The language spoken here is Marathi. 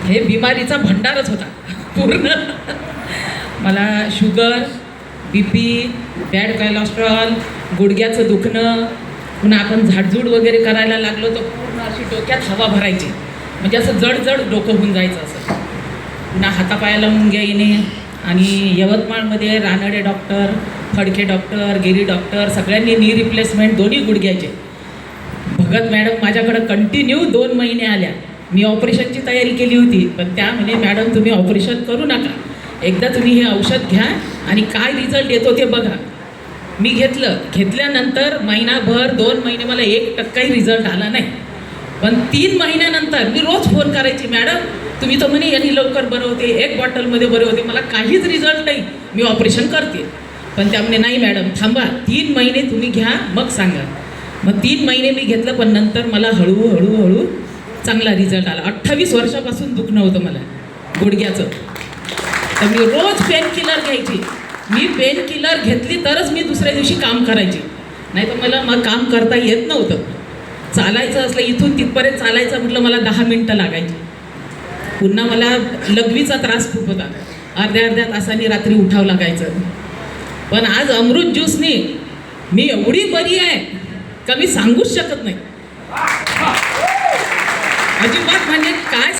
हे बिमारीचा भंडारच होता पूर्ण. मला शुगर, BP, बॅड कोलेस्ट्रॉल, गुडघ्याचं दुखणं, पुन्हा आपण झाडझूड वगैरे करायला लागलो तर पूर्ण अशी डोक्यात हवा भरायची, म्हणजे असं जड डोकं होऊन जायचं असं. पुन्हा हातापायाला मुंग्या येणे. आणि यवतमाळमध्ये रानडे डॉक्टर, फडके डॉक्टर, गिरी डॉक्टर सगळ्यांनी नी रिप्लेसमेंट दोन्ही गुडघ्याचे. भगत मॅडम माझ्याकडं कंटिन्यू 2 महिने आल्या. मी ऑपरेशनची तयारी केली होती, पण त्या म्हणे मॅडम तुम्ही ऑपरेशन करू नका, एकदा तुम्ही हे औषध घ्या आणि काय रिझल्ट येतो ते बघा. मी घेतल्यानंतर महिनाभर 2 महिने मला 1% रिझल्ट आला नाही. पण 3 महिन्यानंतर मी रोज फोन करायची, मॅडम तुम्ही तर म्हणे यांनी लवकर बरं होते, 1 बॉटलमध्ये बरं होते, मला काहीच रिझल्ट नाही, मी ऑपरेशन करते. पण त्या म्हणे नाही मॅडम थांबा, 3 महिने तुम्ही घ्या मग सांगा. मग 3 महिने मी घेतलं, पण नंतर मला हळूहळू चांगला रिझल्ट आला. 28 वर्षापासून दुखणं होतं मला गुडघ्याचं. तर मी रोज पेन किलर घ्यायची. मी पेन किलर घेतली तरच मी दुसऱ्या दिवशी काम करायची, नाही तर मला मग काम करता येत नव्हतं. चालायचं असलं इथून तिथपर्यंत चालायचं म्हटलं मला 10 मिनटं लागायची. पुन्हा मला लघवीचा त्रास खूप होता, अर्ध्या तासांनी रात्री उठावं लागायचं. पण आज अमृत ज्यूसने मी एवढी बरी आहे का मी सांगूच शकत नाही. अजिबात म्हणजे काय